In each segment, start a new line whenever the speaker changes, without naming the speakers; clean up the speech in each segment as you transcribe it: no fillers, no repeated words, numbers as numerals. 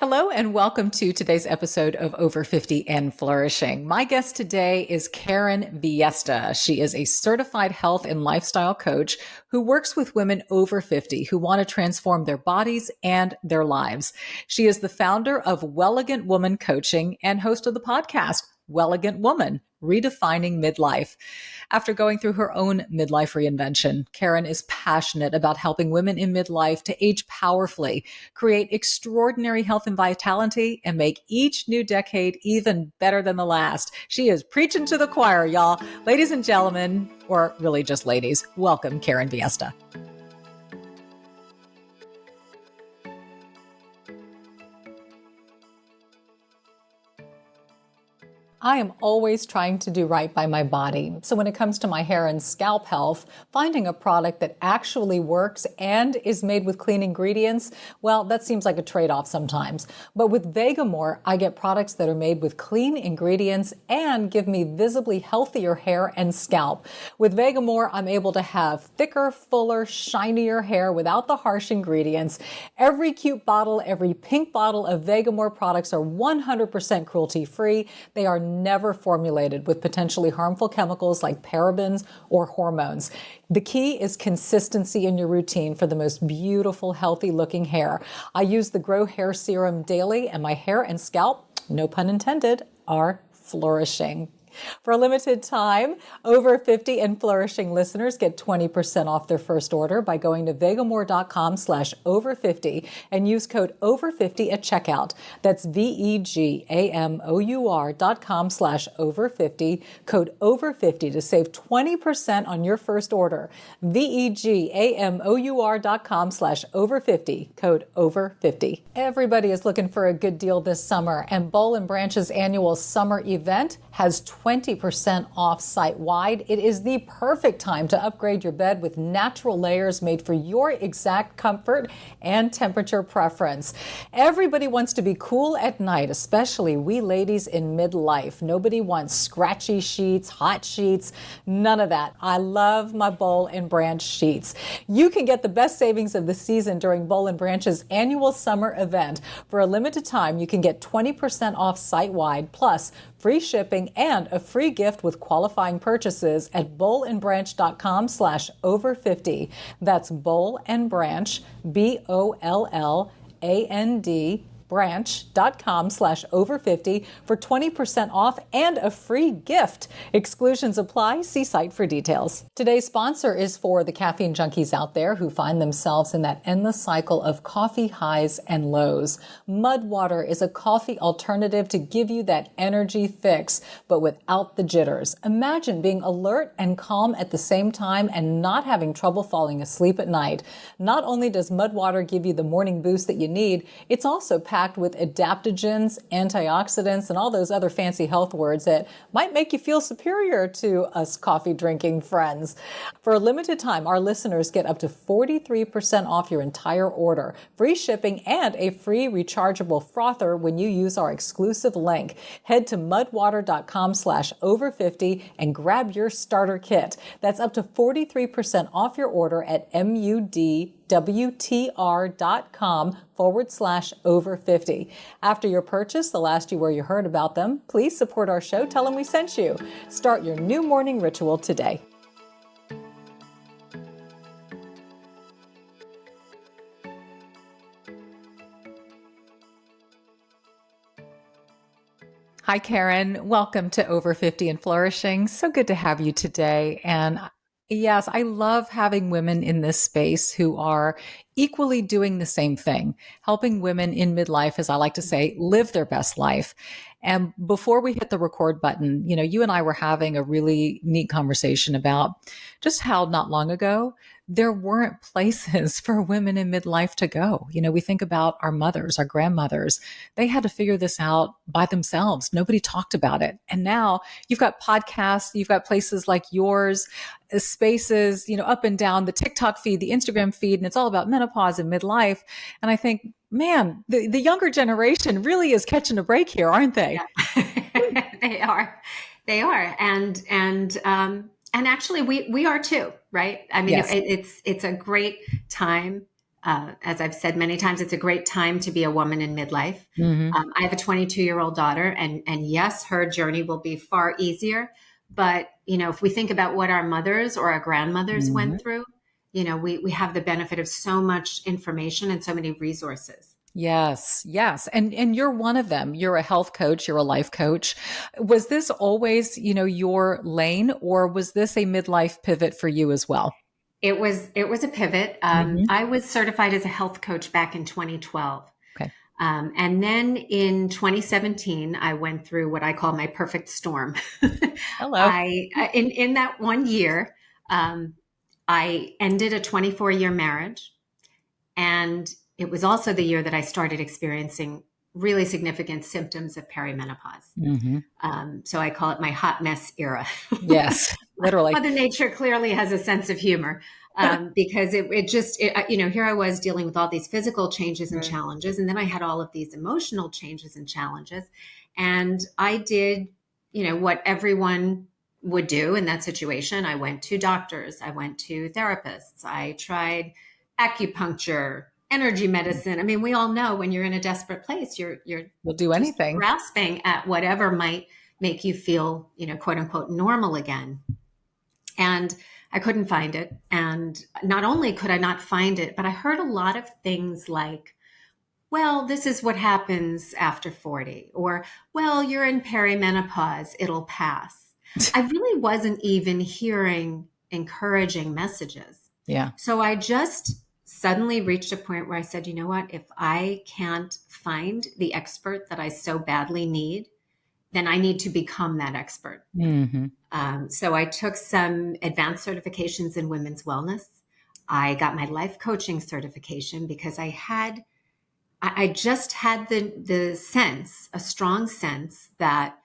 Hello and welcome to today's episode of Over 50 and Flourishing. My guest today is Karen Viesta. She is a certified health and lifestyle coach who works with women over 50 who want to transform their bodies and their lives. She is the founder of Wellegent Women Coaching and host of the podcast, Wellegent Woman, Redefining Midlife. After going through her own midlife reinvention, Karen is passionate about helping women in midlife to age powerfully, create extraordinary health and vitality, and make each new decade even better than the last. She is preaching to the choir, y'all. Ladies and gentlemen, or really just ladies, welcome Karen Viesta. I am always trying to do right by my body. So when it comes to my hair and scalp health, finding a product that actually works and is made with clean ingredients, well, that seems like a trade-off sometimes. But with Vegamore, I get products that are made with clean ingredients and give me visibly healthier hair and scalp. With Vegamore, I'm able to have thicker, fuller, shinier hair without the harsh ingredients. Every cute bottle, every pink bottle of Vegamore products are 100% cruelty-free. They are never formulated with potentially harmful chemicals like parabens or hormones. The key is consistency in your routine for the most beautiful, healthy looking hair. I use the Grow Hair Serum daily and my hair and scalp, no pun intended, are flourishing. For a limited time, Over 50 and Flourishing listeners get 20% off their first order by going to vegamore.com/over50 and use code over50 at checkout. That's vegamore.com/over50, code over50 to save 20% on your first order. vegamore.com/over50, code over50. Everybody is looking for a good deal this summer, and Boll & Branch's annual summer event has 20% off site-wide. It is the perfect time to upgrade your bed with natural layers made for your exact comfort and temperature preference. Everybody wants to be cool at night, especially we ladies in midlife. Nobody wants scratchy sheets, hot sheets, none of that. I love my Boll & Branch sheets. You can get the best savings of the season during Boll & Branch's annual summer event. For a limited time, you can get 20% off site-wide, plus free shipping and a free gift with qualifying purchases at bollandbranch.com/over50. That's Boll and Branch, BOLLAND, branch.com/over50 for 20% off and a free gift. Exclusions apply. See site for details. Today's sponsor is for the caffeine junkies out there who find themselves in that endless cycle of coffee highs and lows. Mudwater is a coffee alternative to give you that energy fix, but without the jitters. Imagine being alert and calm at the same time and not having trouble falling asleep at night. Not only does Mudwater give you the morning boost that you need, it's also packed with adaptogens, antioxidants, and all those other fancy health words that might make you feel superior to us coffee drinking friends. For a limited time, our listeners get up to 43% off your entire order, free shipping, and a free rechargeable frother when you use our exclusive link. Head to mudwater.com/over50 and grab your starter kit. That's up to 43% off your order at mudwtr.com/over50. After your purchase, they'll ask you where you heard about them. Please support our show. Tell them we sent you. Start your new morning ritual today. Hi, Karen. Welcome to Over 50 and Flourishing. So good to have you today. And yes, I love having women in this space who are equally doing the same thing, helping women in midlife, as I like to say, live their best life. And before we hit the record button, you and I were having a really neat conversation about just how not long ago, there weren't places for women in midlife to go. We think about our mothers, our grandmothers. They had to figure this out by themselves. Nobody talked about it. And now you've got podcasts, you've got places like yours, spaces, up and down the TikTok feed, the Instagram feed, and it's all about menopause and midlife. And I think, man, the younger generation really is catching a break here, aren't they?
Yeah. They are. And actually we are too, right? I mean,
Yes.
it's a great time as I've said many times, it's a great time to be a woman in midlife.
Hmm.
I have a 22-year-old daughter, and yes, her journey will be far easier. But, if we think about what our mothers or our grandmothers
Hmm.
went through, we have the benefit of so much information and so many resources.
Yes, yes. And you're one of them. You're a health coach, you're a life coach. Was this always, your lane, or was this a midlife pivot for you as well?
It was a pivot.
Hmm.
I was certified as a health coach back in 2012.
Okay.
And then in 2017, I went through what I call my perfect storm.
Hello.
In that one year, I ended a 24-year marriage, and it was also the year that I started experiencing really significant symptoms of perimenopause.
Hmm.
So I call it my hot mess era.
Yes, literally.
Mother Nature clearly has a sense of humor, because here I was dealing with all these physical changes and
Right.
challenges. And then I had all of these emotional changes and challenges. And I did, what everyone would do in that situation. I went to doctors, I went to therapists, I tried acupuncture, energy medicine. I mean, we all know when you're in a desperate place, you're
We'll do
just
anything.
grasping at whatever might make you feel, quote unquote, normal again. And I couldn't find it. And not only could I not find it, but I heard a lot of things like, well, this is what happens after 40, or, well, you're in perimenopause, it'll pass. I really wasn't even hearing encouraging messages.
Yeah.
So I just suddenly reached a point where I said, you know what, if I can't find the expert that I so badly need, then I need to become that expert.
Hmm.
So I took some advanced certifications in women's wellness. I got my life coaching certification because I just had the sense, a strong sense that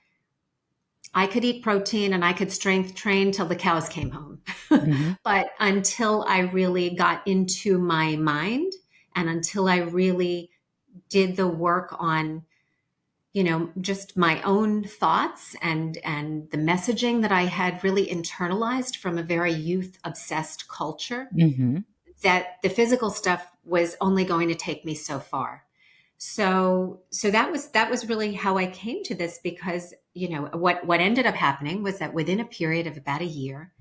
I could eat protein and I could strength train till the cows came home.
Hmm.
But until I really got into my mind and until I really did the work on, just my own thoughts and the messaging that I had really internalized from a very youth obsessed culture,
Hmm.
that the physical stuff was only going to take me so far. So that was really how I came to this, because, what ended up happening was that within a period of about a year,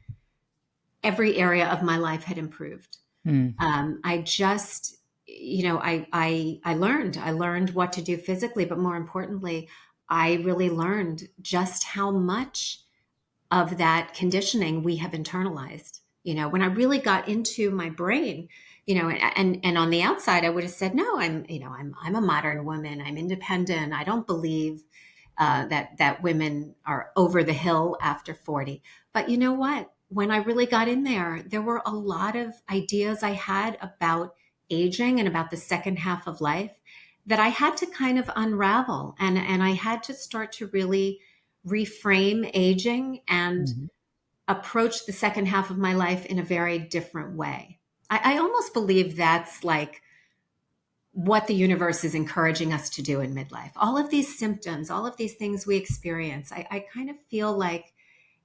every area of my life had improved. I just, I learned what to do physically, but more importantly, I really learned just how much of that conditioning we have internalized. When I really got into my brain, and on the outside, I would have said, no, I'm a modern woman. I'm independent. I don't believe that women are over the hill after 40. But you know what? When I really got in there were a lot of ideas I had about aging and about the second half of life that I had to kind of unravel. And I had to start to really reframe aging and
Hmm.
approach the second half of my life in a very different way. I almost believe that's like what the universe is encouraging us to do in midlife. All of these symptoms, all of these things we experience, I kind of feel like,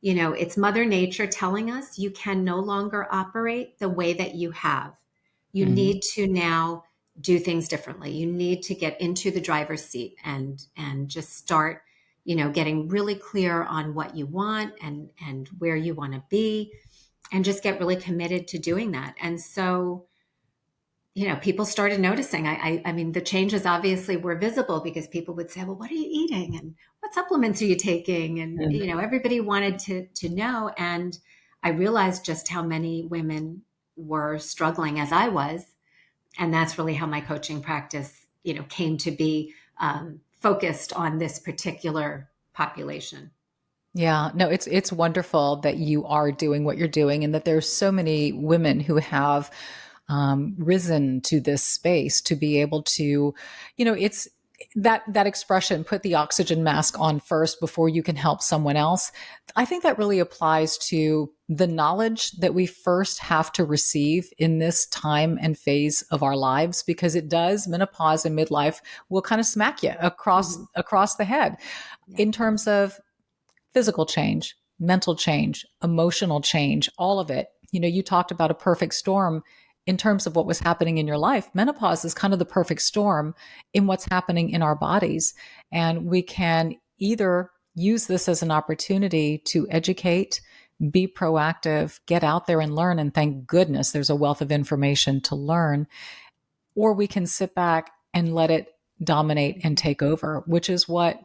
it's Mother Nature telling us you can no longer operate the way that you have. You
Hmm.
need to now do things differently. You need to get into the driver's seat and just start, getting really clear on what you want and where you want to be, and just get really committed to doing that. And so, people started noticing. I mean, the changes obviously were visible because people would say, well, what are you eating? And what supplements are you taking? And, everybody wanted to know. And I realized just how many women were struggling as I was. And that's really how my coaching practice, came to be, focused on this particular population.
Yeah, no, it's wonderful that you are doing what you're doing, and that there's so many women who have risen to this space to be able to, it's that expression, put the oxygen mask on first before you can help someone else. I think that really applies to the knowledge that we first have to receive in this time and phase of our lives, because it does, menopause and midlife will kind of smack you
Mhm.
across the head
Yeah.
in terms of physical change, mental change, emotional change, all of it. You talked about a perfect storm. in terms of what was happening in your life, menopause is kind of the perfect storm in what's happening in our bodies. And we can either use this as an opportunity to educate, be proactive, get out there and learn. And thank goodness there's a wealth of information to learn. Or we can sit back and let it dominate and take over, which is what,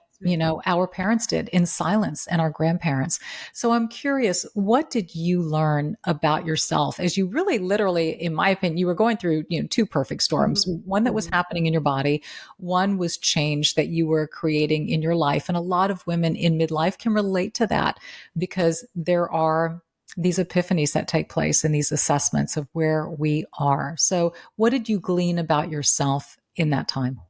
our parents did in silence, and our grandparents. So I'm curious, what did you learn about yourself as you really literally, in my opinion, you were going through, two perfect storms, one that was happening in your body, one was change that you were creating in your life. And a lot of women in midlife can relate to that because there are these epiphanies that take place and these assessments of where we are. So what did you glean about yourself in that time?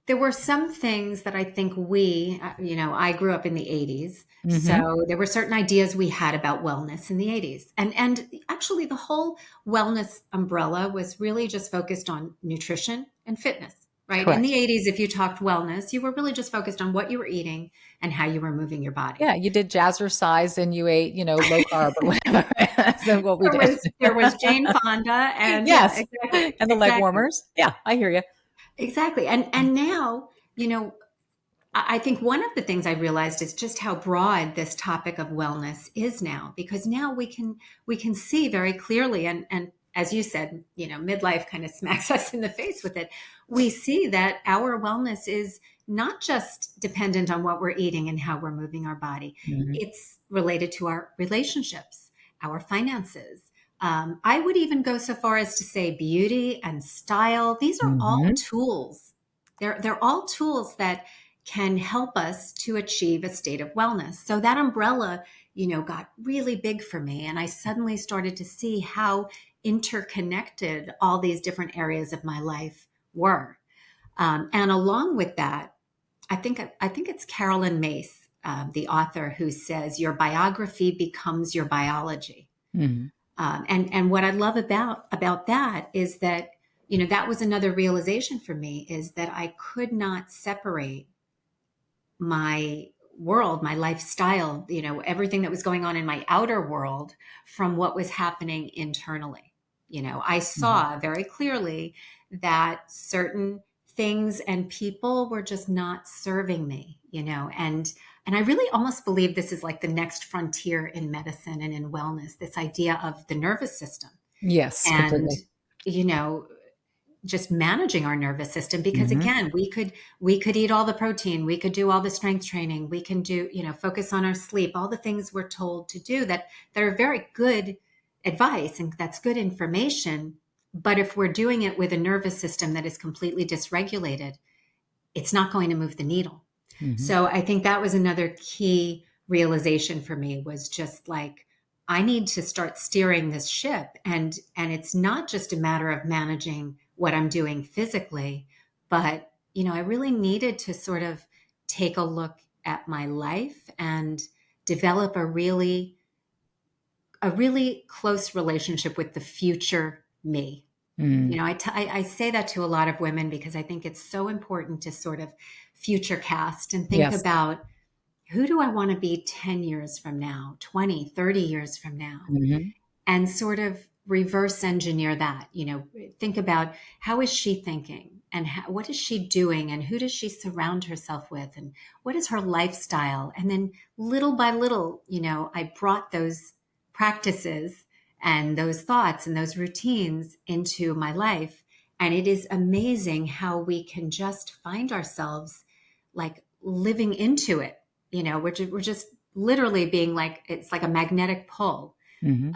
There were some things that I think I grew up in the 80s.
Mm-hmm.
So there were certain ideas we had about wellness in the 80s. And actually the whole wellness umbrella was really just focused on nutrition and fitness, right? In the
Correct.
80s, if you talked wellness, you were really just focused on what you were eating and how you were moving your body.
Yeah, you did jazzercise and you ate, low carb or whatever. That's what we did.
There was Jane Fonda and yeah,
Yes.
exactly.
And the leg
Exactly.
warmers. Yeah, I hear you.
Exactly. And now, I think one of the things I realized is just how broad this topic of wellness is now, because now we can see very clearly, and as you said, midlife kind of smacks us in the face with it. We see that our wellness is not just dependent on what we're eating and how we're moving our body.
Mhm.
It's related to our relationships, our finances. I would even go so far as to say beauty and style. These are all
Mhm.
tools. They're all tools that can help us to achieve a state of wellness. So that umbrella, got really big for me. And I suddenly started to see how interconnected all these different areas of my life were. And along with that, I think it's Carolyn Mace, the author, who says your biography becomes your biology.
Mhm.
And what I love about that is that that was another realization for me, is that I could not separate my world, my lifestyle, everything that was going on in my outer world from what was happening internally. I
Mhm.
saw very clearly that certain things and people were just not serving me, and I really almost believe this is like the next frontier in medicine and in wellness, this idea of the nervous system
Yes,
and,
completely.
you know, just managing our nervous system, because
Mhm.
again, we could eat all the protein, we could do all the strength training, we can do, focus on our sleep, all the things we're told to do that are very good advice and that's good information. But if we're doing it with a nervous system that is completely dysregulated, it's not going to move the needle.
Mhm.
So I think that was another key realization for me, was just like, I need to start steering this ship. And it's not just a matter of managing what I'm doing physically, but I really needed to sort of take a look at my life and develop a really close relationship with the future me.
Mm.
I say that to a lot of women because I think it's so important to sort of future cast and think
Yes.
about, who do I want to be 10 years from now, 20, 30 years from now?
Mhm.
And sort of reverse engineer that, think about, how is she thinking, and what is she doing, and who does she surround herself with, and what is her lifestyle? And then little by little, I brought those practices and those thoughts and those routines into my life. And it is amazing how we can just find ourselves like living into it. We're just literally being like, it's like a magnetic pull.
Mhm.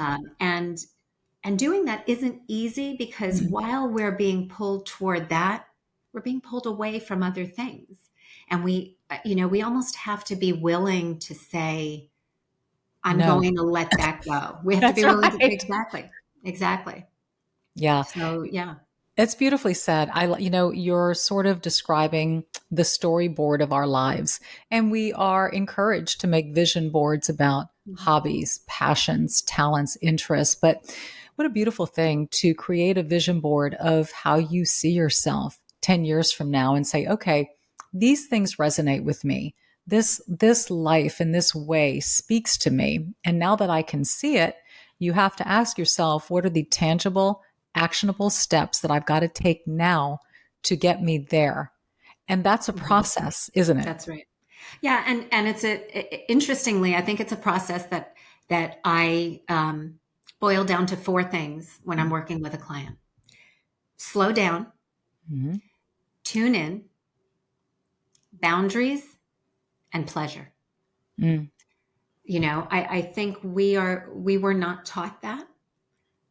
And doing that isn't easy, because
Mhm.
while we're being pulled toward that, we're being pulled away from other things. And we almost have to be willing to say, I'm
No,
going to let that go. We have to be
that's
willing to,
right.
exactly, exactly.
Yeah.
So yeah.
It's beautifully said. You're sort of describing the storyboard of our lives, and we are encouraged to make vision boards about
Mhm.
hobbies, passions, talents, interests. But what a beautiful thing to create a vision board of how you see yourself 10 years from now and say, okay, these things resonate with me. This life in this way speaks to me. And now that I can see it, You have to ask yourself, what are the tangible, actionable steps that I've got to take now to get me there? And that's a
Mhm.
process, isn't it?
That's right. Yeah, and interestingly, I think it's a process that I boil down to four things when I'm working with a client: slow down,
Mhm.
tune in, boundaries, and pleasure.
Mm.
I think we were not taught that,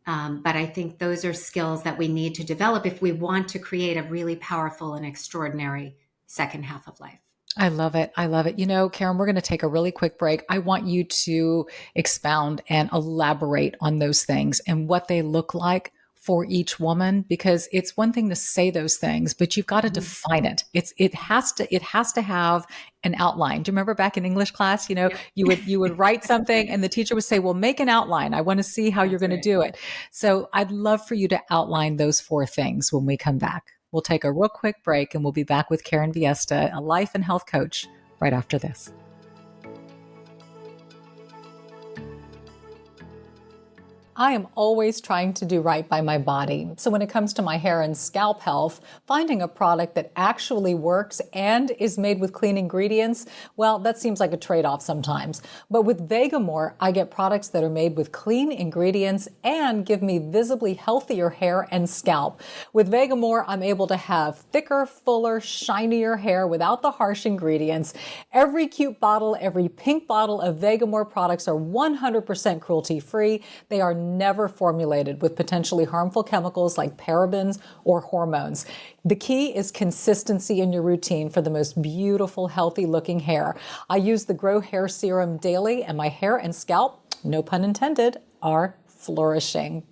but I think those are skills that we need to develop if we want to create a really powerful and extraordinary second half of life.
I love it. I love it. Karen, we're going to take a really quick break. I want you to expound and elaborate on those things and what they look like for each woman, because it's one thing to say those things, but you've got to
Mhm.
define it. It has to have an outline. Do you remember back in English class,
Yep.
you would write something and the teacher would say, "Well, make an outline. I want to see how you're
That's
going to
right.
do it." So I'd love for you to outline those four things when we come back. We'll take a real quick break and we'll be back with Karen Viesta, a life and health coach, right after this. I am always trying to do right by my body. So when it comes to my hair and scalp health, finding a product that actually works and is made with clean ingredients, well, that seems like a trade-off sometimes. But with Vegamore, I get products that are made with clean ingredients and give me visibly healthier hair and scalp. With Vegamore, I'm able to have thicker, fuller, shinier hair without the harsh ingredients. Every cute bottle, every pink bottle of Vegamore products are 100% cruelty-free. They are never formulated with potentially harmful chemicals like parabens or hormones. The key is consistency in your routine for the most beautiful, healthy looking hair. I use the Grow Hair Serum daily and my hair and scalp, no pun intended, are flourishing.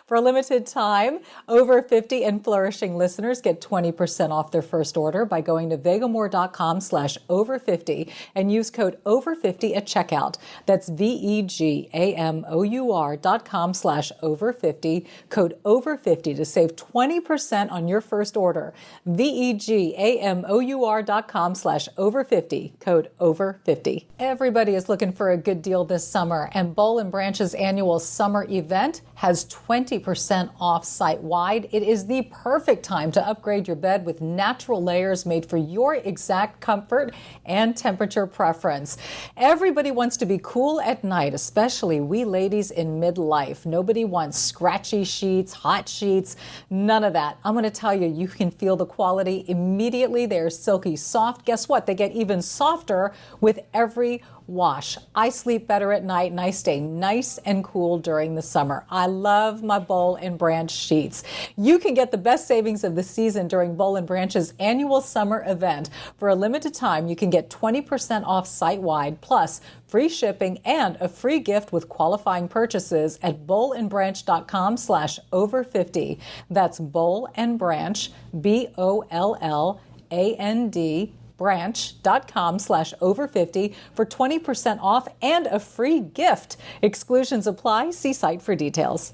For a limited time, over 50 and Flourishing listeners get 20% off their first order by going to vegamore.com/over50 and use code over50 at checkout. That's vegamore.com/over50, code over50 to save 20% on your first order. vegamore.com/over50, code over50. Everybody is looking for a good deal this summer, and Boll and Branch's annual summer event has 20% off site-wide. It is the perfect time to upgrade your bed with natural layers made for your exact comfort and temperature preference. Everybody wants to be cool at night, especially we ladies in midlife. Nobody wants scratchy sheets, hot sheets, none of that. I'm going to tell you, you can feel the quality immediately. They're silky soft. Guess what? They get even softer with every wash. I sleep better at night and I stay nice and cool during the summer. I love my Boll and Branch sheets. You can get the best savings of the season during Boll and Branch's annual summer event. For a limited time, you can get 20% off site-wide, plus free shipping and a free gift with qualifying purchases at bollandbranch.com/over50. That's Boll and Branch, BOLLAND, branch.com/over50 for 20% off and a free gift. Exclusions apply. See site for details.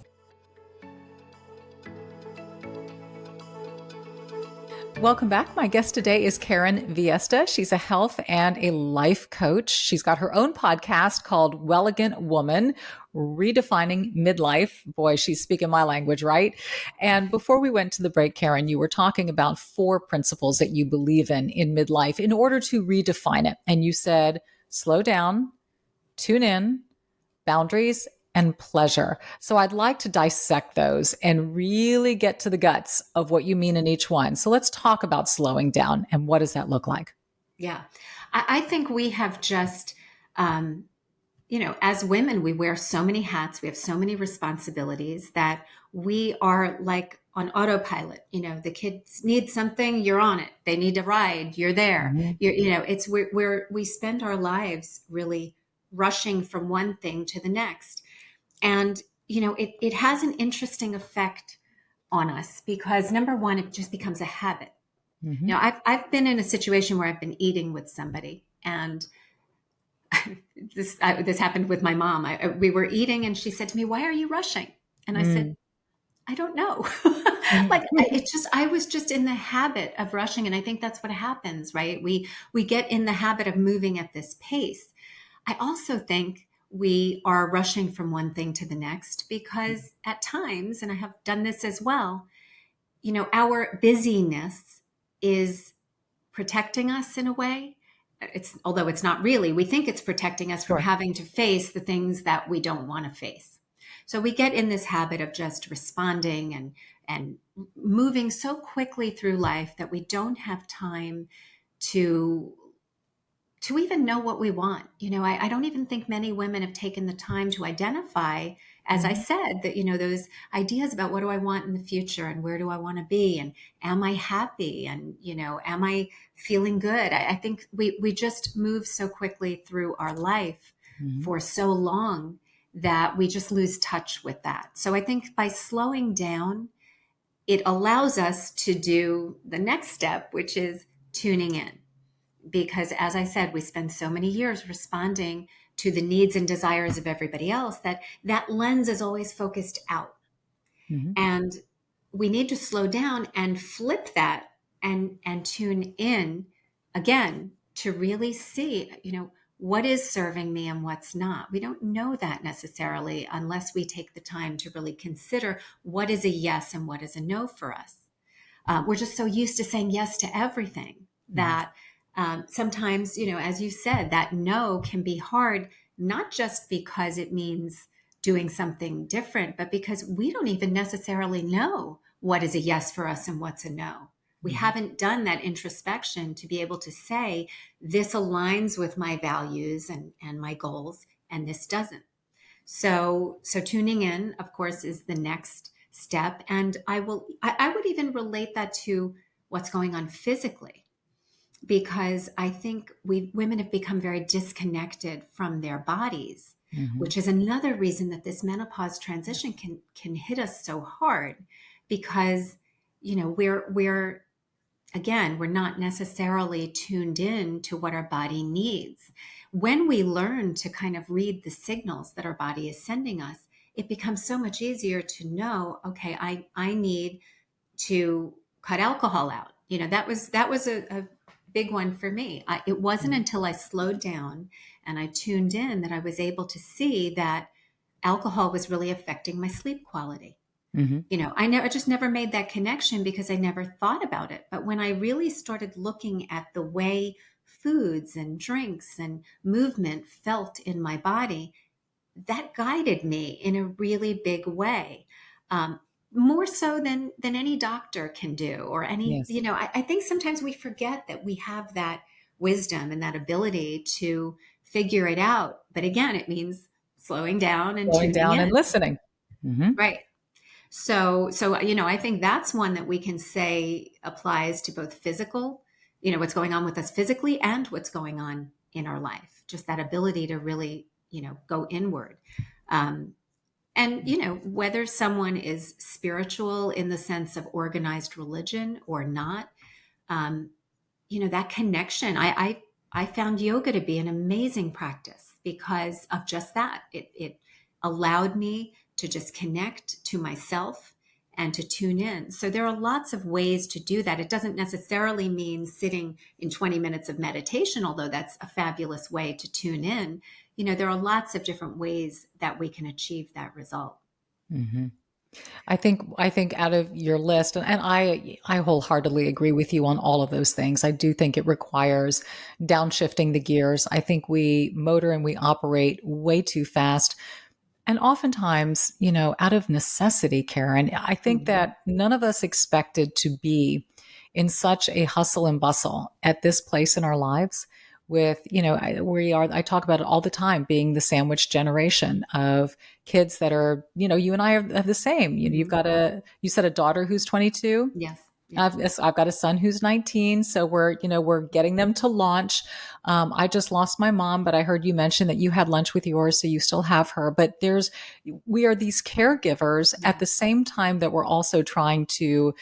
Welcome back. My guest today is Karen Viesta. She's a health and a life coach. She's got her own podcast called Wellegent Women, Redefining Midlife. Boy, she's speaking my language, right? And before we went to the break, Karen, you were talking about 4 principles that you believe in midlife in order to redefine it. And you said, slow down, tune in, boundaries, and pleasure. So I'd like to dissect those and really get to the guts of what you mean in each one. So let's talk about slowing down and what does that look like?
Yeah. I think we have just, as women, we wear so many hats, we have so many responsibilities that we are like on autopilot. The kids need something, you're on it. They need a ride, you're there.
Mhm.
It's where we spend our lives really rushing from one thing to the next. And, it has an interesting effect on us because number one, it just becomes a habit.
Mhm.
I've been in a situation where I've been eating with somebody, and this happened with my mom. We were eating, and she said to me, "Why are you rushing?" And I said,
Mm.
"I don't know."
Mhm.
I was just in the habit of rushing, and I think that's what happens, right? We get in the habit of moving at this pace. I also think we are rushing from one thing to the next because at times, and I have done this as well, our busyness is protecting us in a way. Although it's not really, we think it's protecting us from
Sure.
having to face the things that we don't want to face. So we get in this habit of just responding and moving so quickly through life that we don't have time to even know what we want. I don't even think many women have taken the time to identify, as I said, that, those ideas about what do I want in the future and where do I want to be and am I happy and, am I feeling good? I think we just move so quickly through our life for so long that we just lose touch with that. So I think by slowing down, it allows us to do the next step, which is tuning in. Because as I said, we spend so many years responding to the needs and desires of everybody else that lens is always focused out.
Mm-hmm.
And we need to slow down and flip that and tune in again to really see, what is serving me and what's not. We don't know that necessarily unless we take the time to really consider what is a yes and what is a no for us. We're just so used to saying yes to everything that sometimes, as you said, that no can be hard, not just because it means doing something different, but because we don't even necessarily know what is a yes for us and what's a no. We haven't done that introspection to be able to say, this aligns with my values and my goals, and this doesn't. So tuning in, of course, is the next step. And I would even relate that to what's going on physically, because I think women have become very disconnected from their bodies, which is another reason that this menopause transition can hit us so hard, because we're again, we're not necessarily tuned in to what our body needs. When we learn to kind of read the signals that our body is sending us, it becomes so much easier to know, okay, I need to cut alcohol out. That was a big one for me. It wasn't until I slowed down and I tuned in that I was able to see that alcohol was really affecting my sleep quality. I just never made that connection because I never thought about it. But when I really started looking at the way foods and drinks and movement felt in my body, that guided me in a really big way. More so than any doctor can do or any,
Yes.
I think sometimes we forget that we have that wisdom and that ability to figure it out. But again, it means slowing down and
Slowing
tuning
down and
in.
listening. Mm-hmm.
Right. So, I think that's one that we can say applies to both physical, what's going on with us physically and what's going on in our life. Just that ability to really, go inward. And, whether someone is spiritual in the sense of organized religion or not, that connection, I found yoga to be an amazing practice because of just that. It allowed me to just connect to myself and to tune in. So there are lots of ways to do that. It doesn't necessarily mean sitting in 20 minutes of meditation, although that's a fabulous way to tune in. There are lots of different ways that we can achieve that result.
Mm-hmm. I think out of your list, and I wholeheartedly agree with you on all of those things. I do think it requires downshifting the gears. I think we motor and we operate way too fast. And oftentimes, out of necessity, Karen, I think
Mhm.
that none of us expected to be in such a hustle and bustle at this place in our lives with, I talk about it all the time, being the sandwich generation of kids that are, you and I are the same. You've
Mhm.
got you said a daughter who's 22.
Yes. Yeah.
I've got a son who's 19, so we're getting them to launch. I just lost my mom, but I heard you mention that you had lunch with yours, so you still have her. But we are these caregivers at
Yeah.
the same time that we're also trying to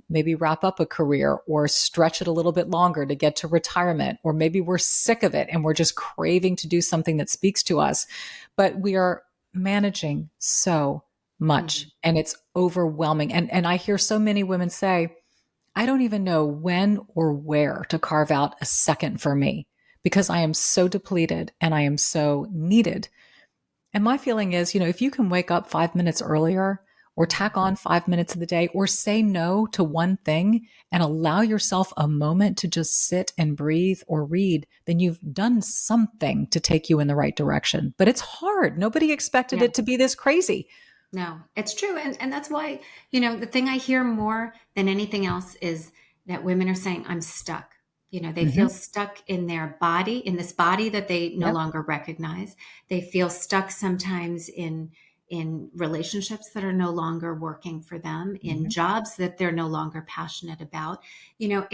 maybe wrap up a career or stretch it a little bit longer to get to retirement, or maybe we're sick of it and we're just craving to do something that speaks to us. But we are managing so much
Mhm.
and it's overwhelming. And I hear so many women say, I don't even know when or where to carve out a second for me because I am so depleted and I am so needed. And my feeling is, if you can wake up 5 minutes earlier or tack on 5 minutes of the day or say no to one thing and allow yourself a moment to just sit and breathe or read, then you've done something to take you in the right direction. But it's hard. Nobody expected
Yeah.
it to be this crazy.
No, it's true. And that's why, the thing I hear more than anything else is that women are saying, I'm stuck. They feel
Hmm.
stuck in their body, in this body that they no
Yep.
longer recognize. They feel stuck sometimes in relationships that are no longer working for them, in
Hmm.
jobs that they're no longer passionate about. You're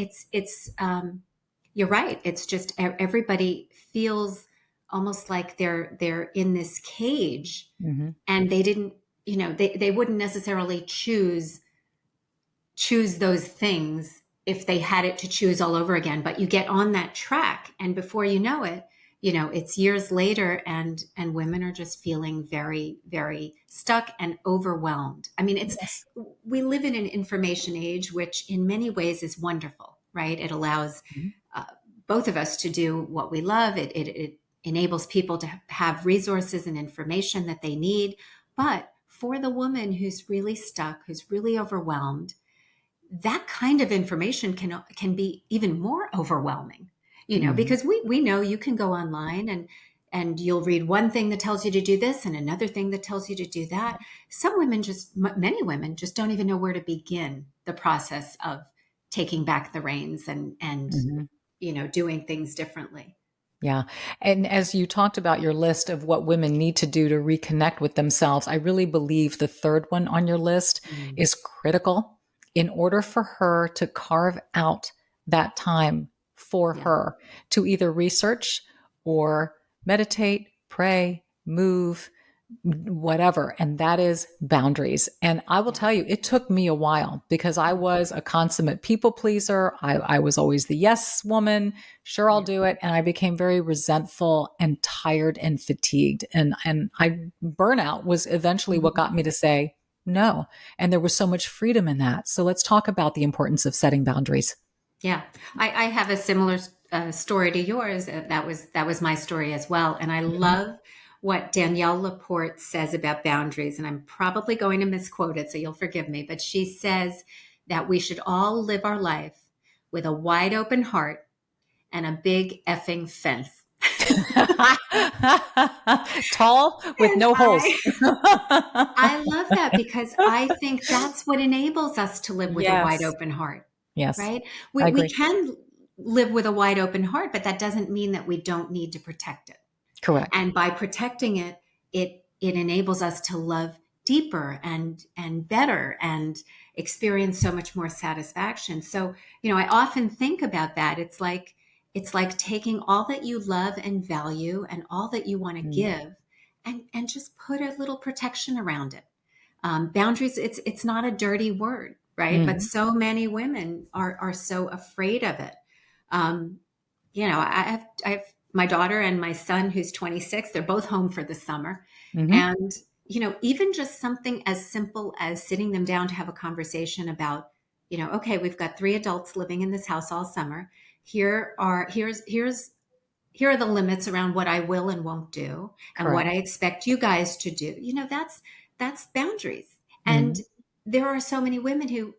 right. It's just everybody feels almost like they're in this cage,
Hmm.
and they didn't, they wouldn't necessarily choose those things if they had it to choose all over again. But you get on that track, and before you know it, it's years later, and women are just feeling very, very stuck and overwhelmed. I mean,
Yes.
we live in an information age, which in many ways is wonderful, right? It allows
Mhm.
uh, both of us to do what we love. It enables people to have resources and information that they need. But for the woman who's really stuck, who's really overwhelmed, that kind of information can be even more overwhelming,
Mhm.
because we know you can go online, and you'll read one thing that tells you to do this and another thing that tells you to do that. Many women just don't even know where to begin the process of taking back the reins, and
Mhm.
doing things differently.
Yeah. And as you talked about your list of what women need to do to reconnect with themselves, I really believe the third one on your list
Mm,
is critical in order for her to carve out that time for
yeah.
her to either research or meditate, pray, move, whatever. And that is boundaries. And I will
Yeah.
tell you, it took me a while because I was a consummate people pleaser. I was always the yes woman. Sure, I'll
Yeah.
do it. And I became very resentful and tired and fatigued. And burnout was eventually what
Mhm.
got me to say no. And there was so much freedom in that. So let's talk about the importance of setting boundaries.
Yeah, I have a similar story to yours. That was my story as well, and I
Mhm.
love what Danielle Laporte says about boundaries. And I'm probably going to misquote it, so you'll forgive me. But she says that we should all live our life with a wide open heart and a big effing fence.
Tall with
And
no holes.
I love that, because I think that's what enables us to live with a wide
Yes.
open heart,
Yes.
right?
I
We
agree.
can live with a wide open heart, but that doesn't mean that we don't need to protect it.
Correct.
And by protecting it, it enables us to love deeper and better, and experience so much more satisfaction. So, I often think about that. It's like taking all that you love and value and all that you want to
Mm.
give, and just put a little protection around it. Boundaries, it's not a dirty word, right? But
Mhm.
so many women are so afraid of it. Um, I have my daughter and my son who's 26. They're both home for the summer,
Mhm.
and even just something as simple as sitting them down to have a conversation about, okay, we've got three adults living in this house all summer. Here are the limits around what I will and won't do, and what I
Correct.
expect you guys to do. That's boundaries. And
Mhm.
there are so many women who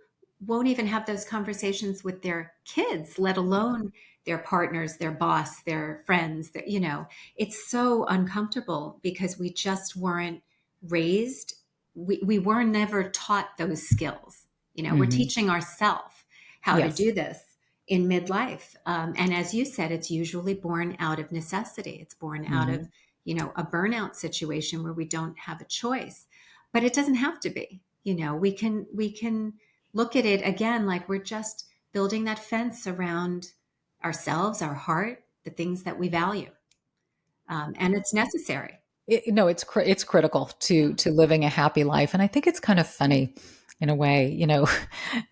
won't even have those conversations with their kids, let alone their partners, their boss, their friends. It's so uncomfortable because we just weren't raised. We were never taught those skills. We're
Mhm.
teaching ourselves how to
Yes.
do this in midlife. And as you said, it's usually born out of necessity. It's born out of,
Mhm.
a burnout situation where we don't have a choice. But it doesn't have to be. We can look at it again like we're just building that fence around ourselves, our heart, the things that we value. And it's necessary.
No, it's critical
Yeah.
to living a happy life, and I think it's kind of funny in a way.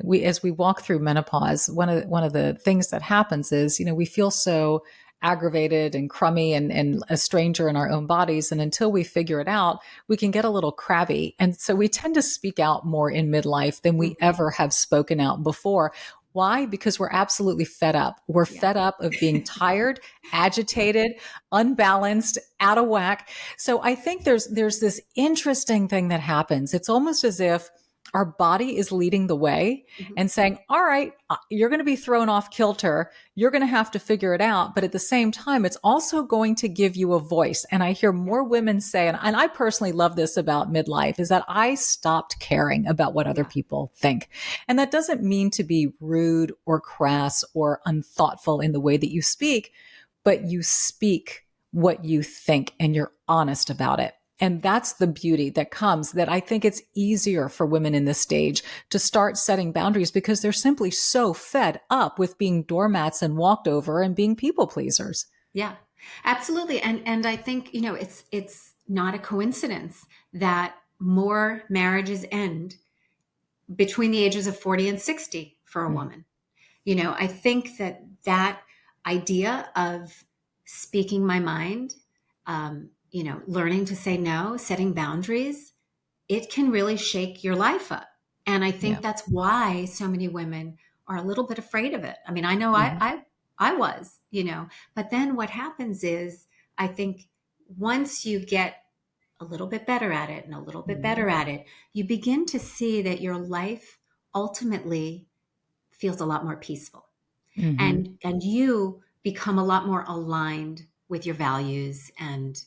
We as we walk through menopause, one of the things that happens is we feel so aggravated and crummy and a stranger in our own bodies, and until we figure it out, we can get a little crabby, and so we tend to speak out more in midlife than we
Mhm.
ever have spoken out before. Why? Because we're absolutely fed up. We're
Yeah.
fed up of being tired, agitated, unbalanced, out of whack. So I think there's this interesting thing that happens. It's almost as if our body is leading the way
Mhm.
and saying, all right, you're going to be thrown off kilter. You're going to have to figure it out. But at the same time, it's also going to give you a voice. And I hear more women say, and I personally love this about midlife, is that I stopped caring about what other
Yeah.
people think. And that doesn't mean to be rude or crass or unthoughtful in the way that you speak, but you speak what you think and you're honest about it. And that's the beauty that comes, that I think it's easier for women in this stage to start setting boundaries because they're simply so fed up with being doormats and walked over and being people pleasers.
Yeah, absolutely. And I think, it's not a coincidence that more marriages end between the ages of 40 and 60 for a
Mm.
woman. I think that idea of speaking my mind, learning to say no, setting boundaries, it can really shake your life up. And I
Yeah.
think that's why so many women are a little bit afraid of it. I mean, I know
Mhm.
I was, but then what happens is I think once you get a little bit better at it and a little bit better
Mhm.
at it, you begin to see that your life ultimately feels a lot more peaceful,
Mhm.
and you become a lot more aligned with your values, and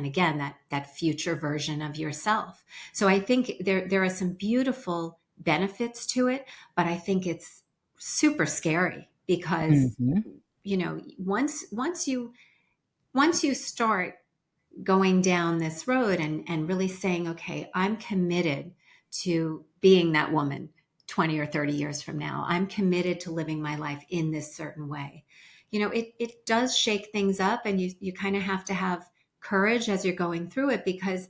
again, that future version of yourself. So I think there are some beautiful benefits to it, but I think it's super scary because
Mhm.
once you start going down this road and really saying, okay, I'm committed to being that woman 20 or 30 years from now. I'm committed to living my life in this certain way. It does shake things up, and you kind of have to have courage as you're going through it, because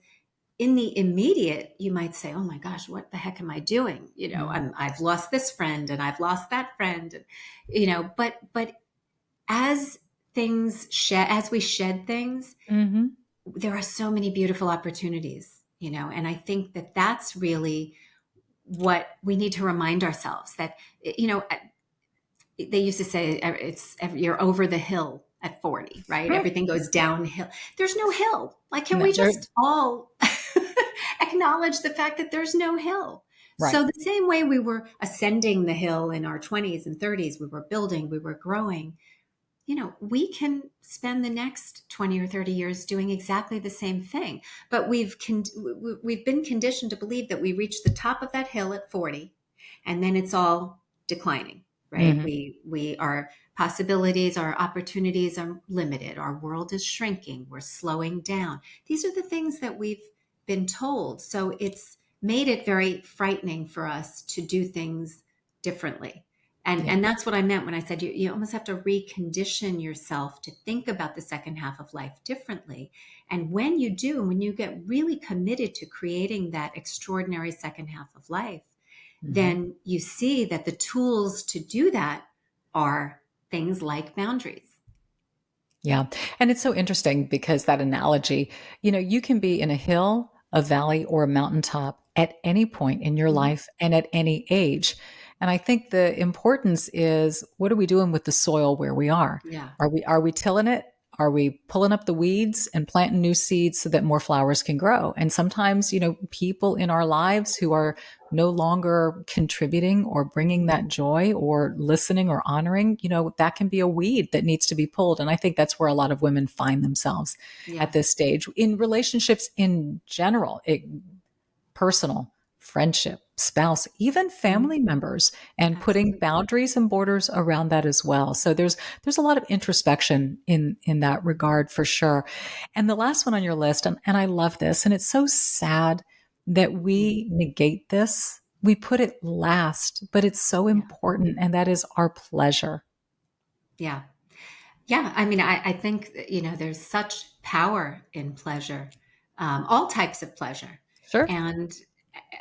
in the immediate, you might say, oh my gosh, what the heck am I doing?
Mm.
I've lost this friend and I've lost that friend. And, but as as we shed things,
Mhm.
there are so many beautiful opportunities, and I think that that's really what we need to remind ourselves that, they used to say you're over the hill at 40, right?
Mm.
Everything goes downhill. There's no hill. Like, can
No,
we
they're
just all acknowledge the fact that there's no hill?
right.
So the same way we were ascending the hill in our 20s and 30s, we were building, we were growing, we can spend the next 20 or 30 years doing exactly the same thing. But we've been conditioned to believe that we reach the top of that hill at 40, and then it's all declining, right?
Mhm.
Our possibilities, our opportunities are limited. Our world is shrinking. We're slowing down. These are the things that we've been told. So it's made it very frightening for us to do things differently. And,
Yeah.
and that's what I meant when I said you almost have to recondition yourself to think about the second half of life differently. And when you do, when you get really committed to creating that extraordinary second half of life,
Mhm.
then you see that the tools to do that are things like boundaries.
Yeah. And it's so interesting because that analogy, you can be in a hill, a valley, or a mountaintop at any point in your
Mhm.
life and at any age. And I think the importance is, what are we doing with the soil where we are?
Yeah.
Are we tilling it? Are we pulling up the weeds and planting new seeds so that more flowers can grow? And sometimes, people in our lives who are no longer contributing or bringing
Mhm.
that joy or listening or honoring, that can be a weed that needs to be pulled. And I think that's where a lot of women find themselves
Yeah.
at this stage in relationships in general, personal, friendship, spouse, even
Mhm.
family members, and putting
Absolutely.
boundaries and borders around that as well. So there's a lot of introspection in that regard for sure. And the last one on your list, and I love this, and it's so sad that
Mhm.
we negate this. We put it last, but it's so
Yeah.
important, and that is our pleasure.
Yeah. Yeah, I mean, I think that, there's such power in pleasure, all types of pleasure.
Sure.
And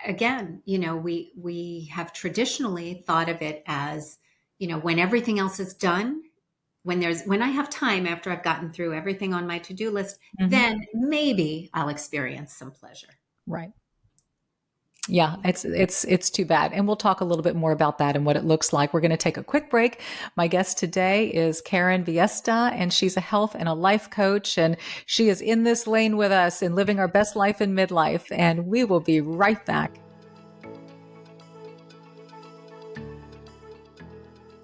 again, we have traditionally thought of it as, when everything else is done, when I have time after I've gotten through everything on my to-do list,
Mhm.
then maybe I'll experience some pleasure.
Right. Yeah, it's too bad. And we'll talk a little bit more about that and what it looks like. We're going to take a quick break. My guest today is Karen Viesta, and she's a health and a life coach, and she is in this lane with us in living our best life in midlife. And we will be right back.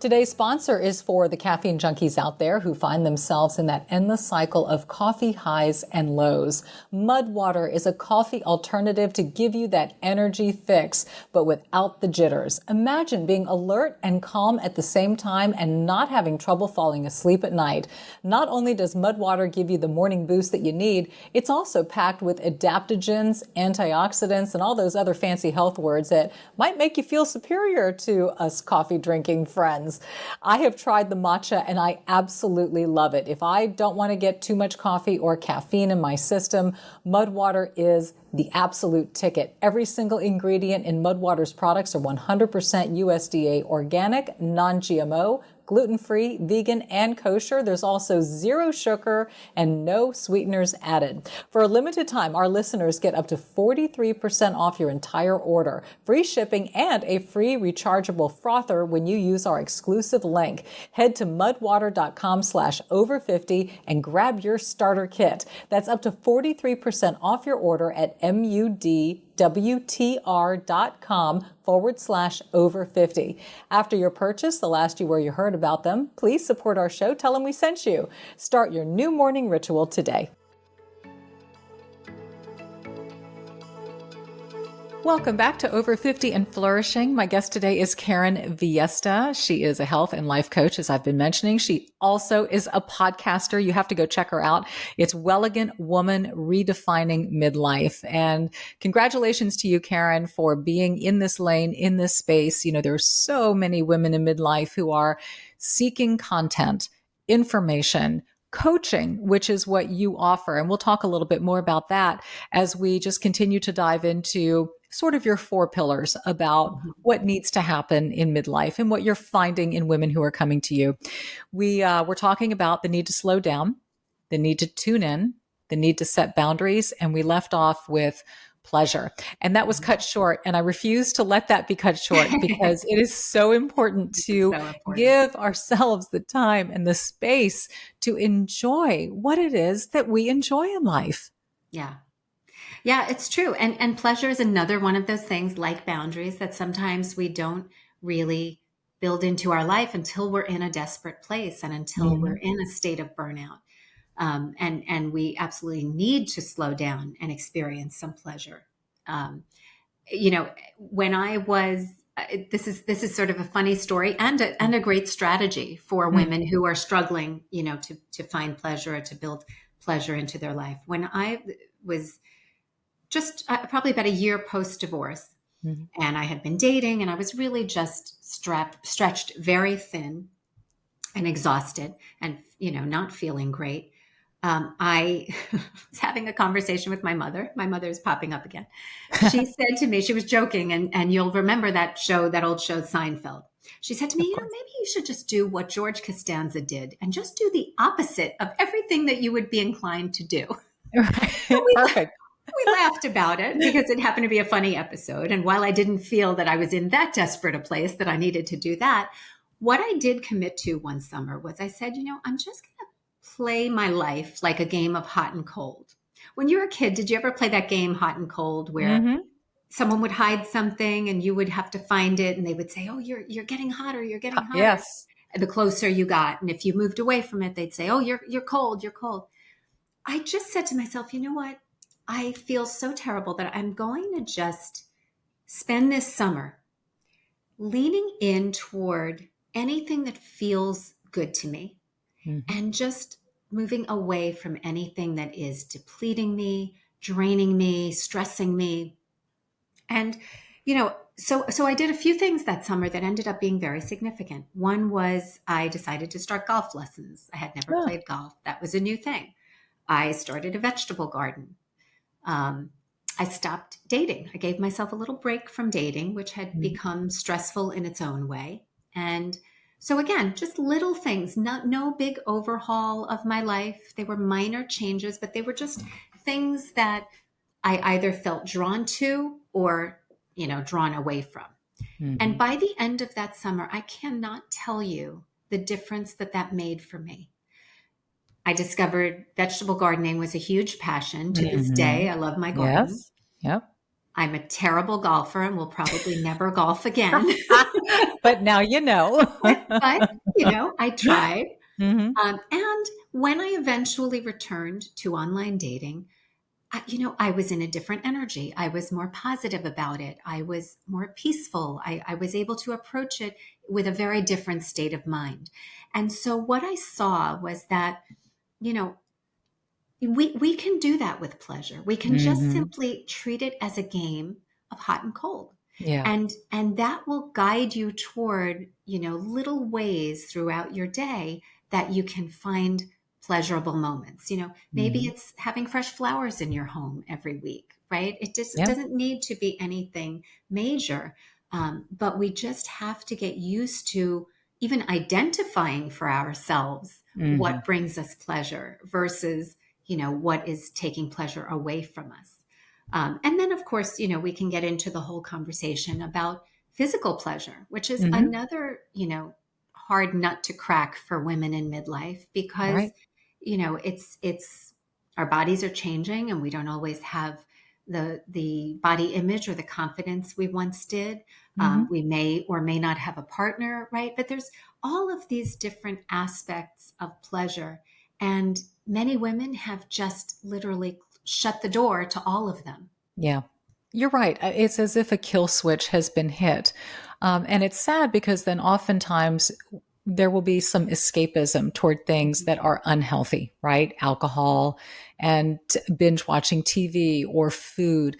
Today's sponsor is for the caffeine junkies out there who find themselves in that endless cycle of coffee highs and lows. Mud water is a coffee alternative to give you that energy fix, but without the jitters. Imagine being alert and calm at the same time and not having trouble falling asleep at night. Not only does mud water give you the morning boost that you need, it's also packed with adaptogens, antioxidants, and all those other fancy health words that might make you feel superior to us coffee drinking friends. I have tried the matcha and I absolutely love it. If I don't want to get too much coffee or caffeine in my system, mud water is the absolute ticket. Every single ingredient in Mudwater's products are 100% USDA organic, non-GMO, gluten-free, vegan, and kosher. There's also zero sugar and no sweeteners added. For a limited time, our listeners get up to 43% off your entire order, free shipping, and a free rechargeable frother when you use our exclusive link. Head to mudwater.com/over50 and grab your starter kit. That's up to 43% off your order at mudwtr.com/over50. After your purchase, they'll ask you where you heard about them. Please support our show. Tell them we sent you. Start your new morning ritual today. Welcome back to Over 50 and Flourishing. My guest today is Karen Viesta. She is a health and life coach, as I've been mentioning. She also is a podcaster. You have to go check her out. It's Wellegent Woman Redefining Midlife. And congratulations to you, Karen, for being in this lane, in this space. You know, there are so many women in midlife who are seeking content, information, coaching, which is what you offer. And we'll talk a little bit more about that as we just continue to dive into sort of your 4 pillars about what needs to happen in midlife and what you're finding in women who are coming to you. We're talking about the need to slow down, the need to tune in, the need to set boundaries, and we left off with pleasure. And that was cut short. And I refuse to let that be cut short because it is so important to give ourselves the time and the space to enjoy what it is that we enjoy in life.
Yeah. Yeah, it's true. And pleasure is another one of those things like boundaries that sometimes we don't really build into our life until we're in a desperate place and until we're in a state of burnout. And we absolutely need to slow down and experience some pleasure. When I was, this is sort of a funny story and a great strategy for women who are struggling, to find pleasure or to build pleasure into their life. When I was just probably about a year post-divorce, and I had been dating, and I was really just stretched very thin and exhausted and, not feeling great. I was having a conversation with my mother. My mother is popping up again. She said to me, she was joking, and you'll remember that old show, Seinfeld. She said to me, maybe you should just do what George Costanza did and just do the opposite of everything that you would be inclined to do.
Perfect.
We laughed about it because it happened to be a funny episode. And while I didn't feel that I was in that desperate a place that I needed to do that, what I did commit to one summer was I said, I'm just going to play my life like a game of hot and cold. When you were a kid, did you ever play that game, Hot and Cold, where someone would hide something and you would have to find it, and they would say, "Oh, you're getting hotter, you're getting hotter."
Yes.
And the closer you got, and if you moved away from it, they'd say, "Oh, you're cold, you're cold." I just said to myself, you know what? I feel so terrible that I'm going to just spend this summer leaning in toward anything that feels good to me and just moving away from anything that is depleting me, draining me, stressing me. And, so I did a few things that summer that ended up being very significant. One was I decided to start golf lessons. I had never played golf. That was a new thing. I started a vegetable garden. I stopped dating. I gave myself a little break from dating, which had become stressful in its own way. And so again, just little things, no big overhaul of my life. They were minor changes, but they were just things that I either felt drawn to or drawn away from. And by the end of that summer, I cannot tell you the difference that made for me. I discovered vegetable gardening was a huge passion. To this day, I love my garden.
Yes. Yep.
I'm a terrible golfer and will probably never golf again.
But now you know.
but, I tried.
Mm-hmm.
And when I eventually returned to online dating, I was in a different energy. I was more positive about it. I was more peaceful. I was able to approach it with a very different state of mind. And so what I saw was that, we can do that with pleasure. We can just simply treat it as a game of hot and cold.
Yeah.
And that will guide you toward, little ways throughout your day that you can find pleasurable moments. Maybe it's having fresh flowers in your home every week, right? It just doesn't need to be anything major. But we just have to get used to even identifying for ourselves what brings us pleasure versus, what is taking pleasure away from us. And then, of course, we can get into the whole conversation about physical pleasure, which is another, hard nut to crack for women in midlife because, it's our bodies are changing and we don't always have the body image or the confidence we once did. We may or may not have a partner, right? But there's all of these different aspects of pleasure. And many women have just literally shut the door to all of them.
Yeah, you're right. It's as if a kill switch has been hit. And it's sad because then oftentimes there will be some escapism toward things that are unhealthy, right? Alcohol and binge watching TV or food,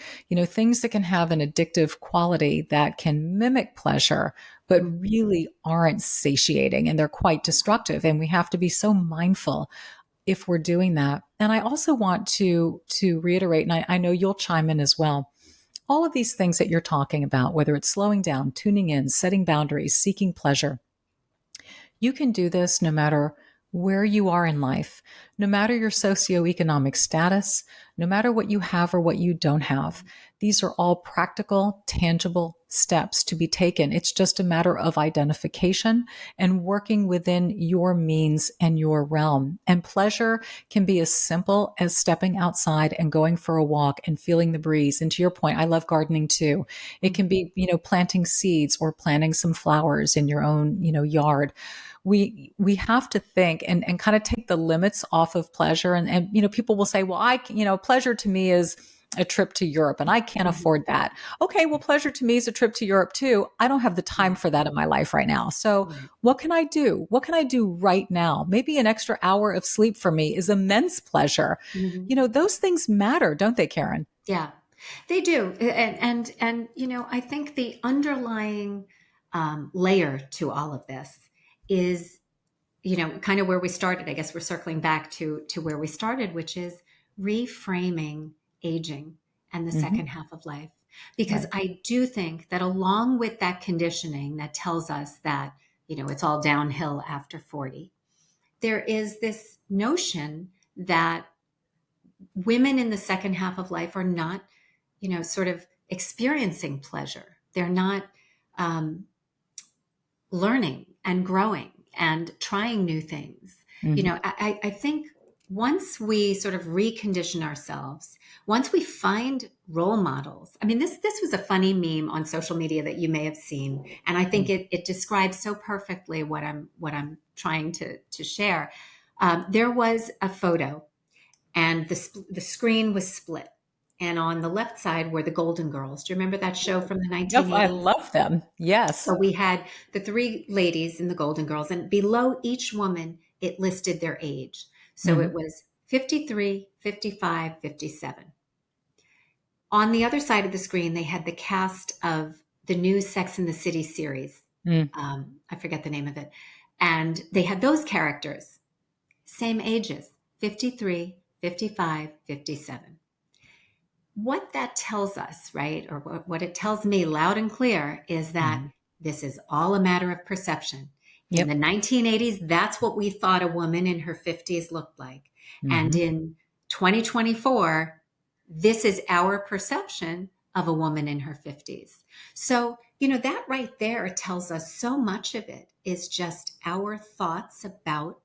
things that can have an addictive quality that can mimic pleasure, but really aren't satiating and they're quite destructive. And we have to be so mindful if we're doing that. And I also want to reiterate, and I know you'll chime in as well, all of these things that you're talking about, whether it's slowing down, tuning in, setting boundaries, seeking pleasure, you can do this no matter where you are in life, no matter your socioeconomic status, no matter what you have or what you don't have. These are all practical, tangible steps to be taken. It's just a matter of identification and working within your means and your realm. And pleasure can be as simple as stepping outside and going for a walk and feeling the breeze. And to your point, I love gardening too. It can be, planting seeds or planting some flowers in your own, yard. We have to think and kind of take the limits off of pleasure. And people will say, well, pleasure to me is a trip to Europe and I can't afford that. Okay, well, pleasure to me is a trip to Europe too. I don't have the time for that in my life right now. So what can I do? What can I do right now? Maybe an extra hour of sleep for me is immense pleasure. Those things matter, don't they, Karen?
Yeah, they do. And I think the underlying layer to all of this is, kind of where we started. I guess we're circling back to where we started, which is reframing aging and the second half of life. Because I do think that along with that conditioning that tells us that, it's all downhill after 40, there is this notion that women in the second half of life are not, sort of experiencing pleasure. They're not learning and growing and trying new things. I think once we sort of recondition ourselves, once we find role models, I mean, this was a funny meme on social media that you may have seen. And I think it describes so perfectly what I'm trying to share. There was a photo and the screen was split. And on the left side were the Golden Girls. Do you remember that show from the 1980s?
Yep, I love them. Yes.
So we had the three ladies in the Golden Girls, and below each woman, it listed their age. So it was 53, 55, 57. On the other side of the screen, they had the cast of the new Sex and the City series. I forget the name of it. And they had those characters, same ages, 53, 55, 57. What that tells us, right, or what it tells me loud and clear is that this is all a matter of perception. In the 1980s, that's what we thought a woman in her 50s looked like. And in 2024, this is our perception of a woman in her 50s. So, that right there tells us so much of it is just our thoughts about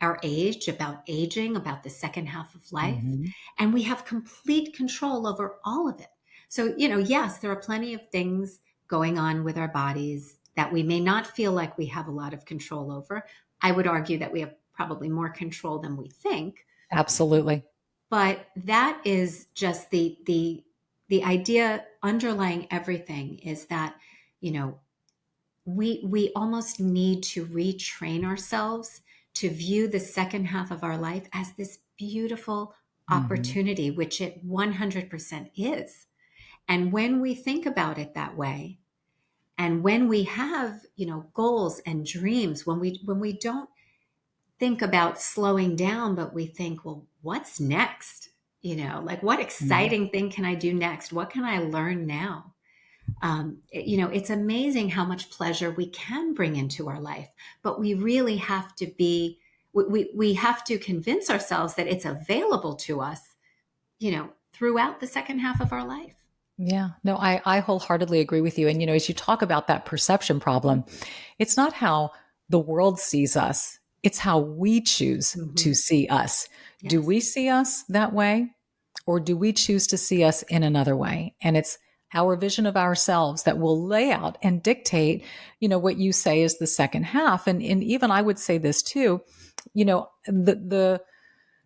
our age, about aging, about the second half of life.
Mhm.
And we have complete control over all of it. So, yes, there are plenty of things going on with our bodies that we may not feel like we have a lot of control over. I would argue that we have probably more control than we think.
Absolutely.
But that is just the idea underlying everything is that, you know, we almost need to retrain ourselves to view the second half of our life as this beautiful
Mhm.
opportunity, which it 100% is. And when we think about it that way, and when we have, goals and dreams, when we don't think about slowing down, but we think, well, what's next? Like what
Mhm.
exciting thing can I do next? What can I learn now? It's amazing how much pleasure we can bring into our life, but we really have to we have to convince ourselves that it's available to us, throughout the second half of our life.
Yeah, no, I wholeheartedly agree with you. And, as you talk about that perception problem, it's not how the world sees us, it's how we choose to
Hmm.
see us. Do
Yes.
we see us that way, or do we choose to see us in another way? And it's our vision of ourselves that will lay out and dictate, what you say is the second half. And even I would say this too, the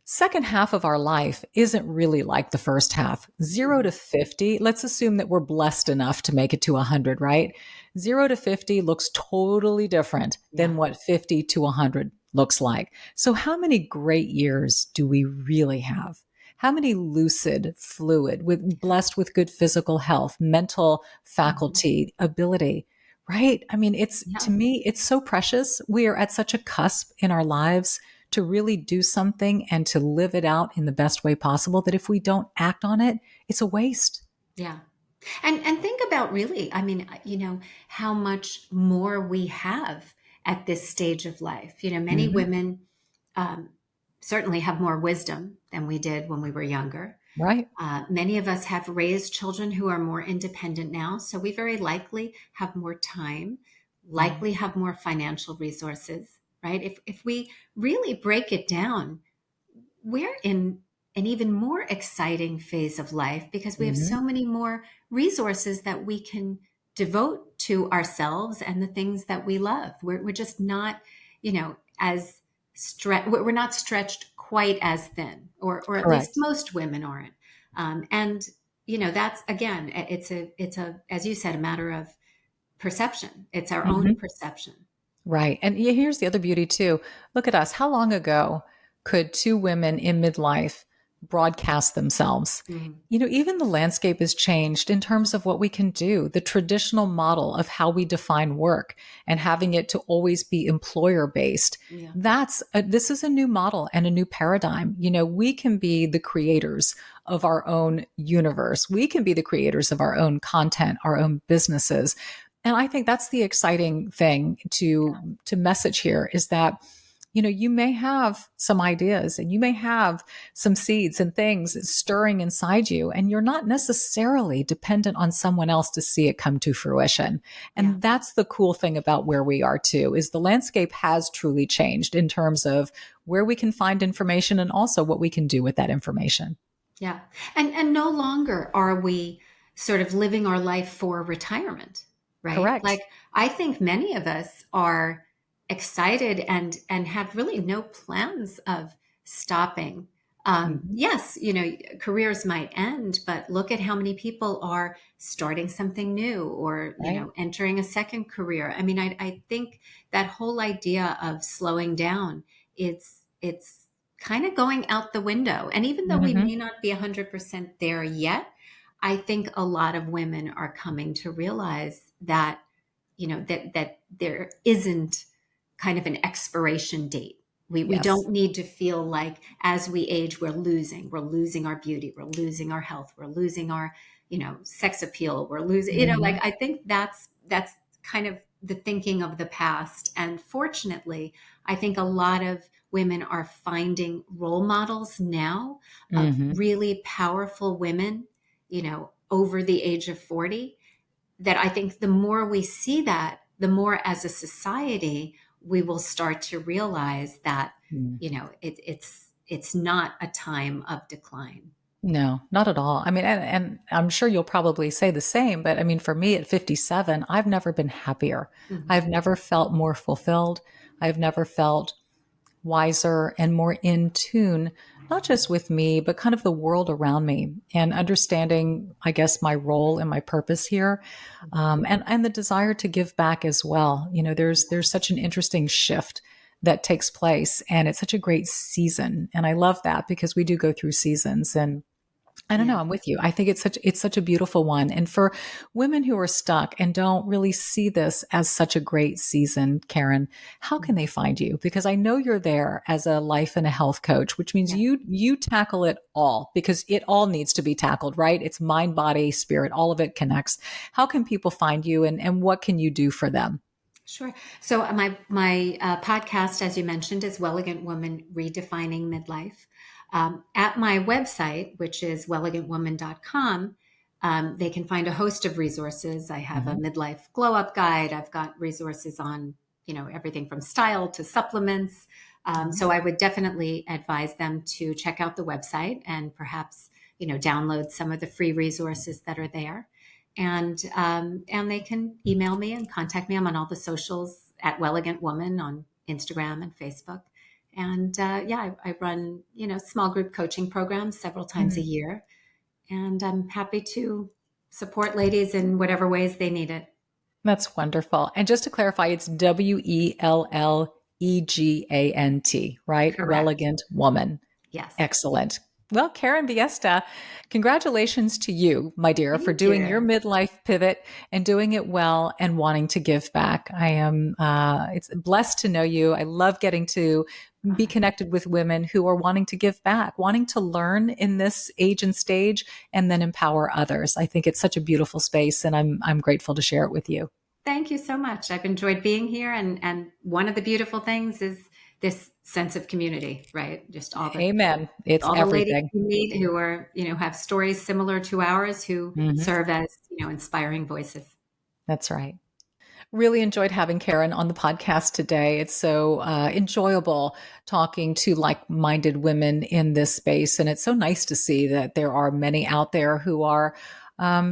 second half of our life isn't really like the first half. 0 to 50, let's assume that we're blessed enough to make it to 100, right? 0 to 50 looks totally different
Yeah.
than what 50 to 100 looks like. So, how many great years do we really have? How many lucid, fluid, blessed with good physical health, mental
Hmm.
faculty, ability, right? I mean, to
Yeah.
me, it's so precious. We are at such a cusp in our lives to really do something and to live it out in the best way possible, that if we don't act on it, it's a waste.
Yeah. And think about really, I mean, how much more we have at this stage of life. Many
Hmm.
women um, certainly have more wisdom than we did when we were younger.
Right.
Many of us have raised children who are more independent now, so we very likely have more time,
Mm.
likely have more financial resources, right? If we really break it down, we're in an even more exciting phase of life because we have
Hmm.
so many more resources that we can devote to ourselves and the things that we love. We're just not, as we're not stretched quite as thin, or at least
Correct.
most women aren't. And that's again, it's a as you said, a matter of perception. It's our own
Hmm.
perception.
Right. And here's the other beauty too. Look at us. How long ago could two women in midlife broadcast themselves?
Mhm.
Even the landscape has changed in terms of what we can do. The traditional model of how we define work and having it to always be employer based.
Yeah.
This is a new model and a new paradigm. We can be the creators of our own universe. We can be the creators of our own content, our own businesses. And I think that's the exciting thing to message here, is that you may have some ideas and you may have some seeds and things stirring inside you, and you're not necessarily dependent on someone else to see it come to fruition.
Yeah.
And that's the cool thing about where we are too, is the landscape has truly changed in terms of where we can find information and also what we can do with that information.
Yeah. And no longer are we sort of living our life for retirement, right?
Correct.
Like I think many of us are excited and have really no plans of stopping.
Mhm.
Yes, careers might end, but look at how many people are starting something new or,
Right.
entering a second career. I mean, I think that whole idea of slowing down, it's kind of going out the window. And even though we
Hmm.
may not be 100% there yet, I think a lot of women are coming to realize that, that there isn't kind of an expiration date. We
Yes.
don't need to feel like as we age, we're losing our beauty, we're losing our health, we're losing our, sex appeal, we're losing, like
Hmm.
I think that's kind of the thinking of the past. And fortunately, I think a lot of women are finding role models now of
Hmm.
really powerful women, over the age of 40 that I think the more we see that, the more as a society, we will start to realize that,
Mm.
it's not a time of decline.
No, not at all. I mean, and I'm sure you'll probably say the same, but I mean, for me at 57, I've never been happier.
Mhm.
I've never felt more fulfilled. I've never felt wiser and more in tune, not just with me, but kind of the world around me and understanding, I guess, my role and my purpose here. And the desire to give back as well. There's such an interesting shift that takes place, and it's such a great season. And I love that because we do go through seasons, and I don't know.
Yeah.
I'm with you. I think it's such a beautiful one. And for women who are stuck and don't really see this as such a great season, Karen, how can they find you? Because I know you're there as a life and a health coach, which means
Yeah.
you tackle it all because it all needs to be tackled, right? It's mind, body, spirit, all of it connects. How can people find you, and what can you do for them?
Sure. So my podcast, as you mentioned, is Wellegent Women Redefining Midlife. At my website, which is wellegentwoman.com, they can find a host of resources. I have a
Mhm.
midlife glow up guide. I've got resources on, everything from style to supplements.
Mhm.
So I would definitely advise them to check out the website and perhaps, download some of the free resources that are there. And they can email me and contact me. I'm on all the socials at Wellegent Woman on Instagram and Facebook. And I run small group coaching programs several times a
Mhm.
year, and I'm happy to support ladies in whatever ways they need it.
That's wonderful. And just to clarify, it's WELLEGANT, right?
Correct.
Wellegent Woman.
Yes.
Excellent. Well, Karen Viesta, congratulations to you, my dear, for
Thank
doing your
you.
midlife pivot and doing it well and wanting to give back. I am, it's blessed to know you. I love getting to be connected with women who are wanting to give back, wanting to learn in this age and stage, and then empower others. I think it's such a beautiful space, and I'm grateful to share it with you.
Thank you so much. I've enjoyed being here, and one of the beautiful things is this sense of community, right? Just
Amen. It's
all the ladies
everything.
you meet who are, have stories similar to ours, who
Mhm.
serve as, inspiring voices.
That's right. Really enjoyed having Karen on the podcast today. It's so enjoyable talking to like minded women in this space. And it's so nice to see that there are many out there who are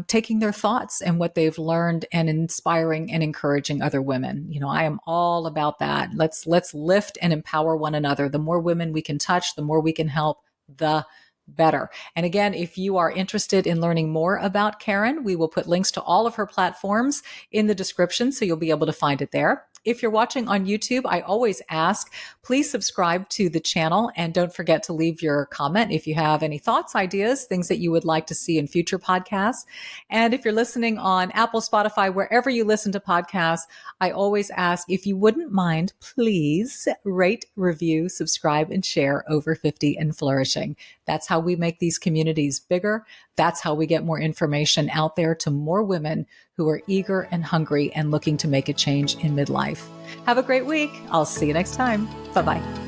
taking their thoughts and what they've learned and inspiring and encouraging other women. I am all about that. Let's lift and empower one another. The more women we can touch, the more we can help, the better. And again, if you are interested in learning more about Karen, we will put links to all of her platforms in the description, so you'll be able to find it there. If you're watching on YouTube, I always ask, please subscribe to the channel and don't forget to leave your comment if you have any thoughts, ideas, things that you would like to see in future podcasts. And if you're listening on Apple, Spotify, wherever you listen to podcasts, I always ask if you wouldn't mind, please rate, review, subscribe, and share Over 50 and Flourishing. That's how we make these communities bigger. That's how we get more information out there to more women who are eager and hungry and looking to make a change in midlife. Have a great week. I'll see you next time. Bye-bye.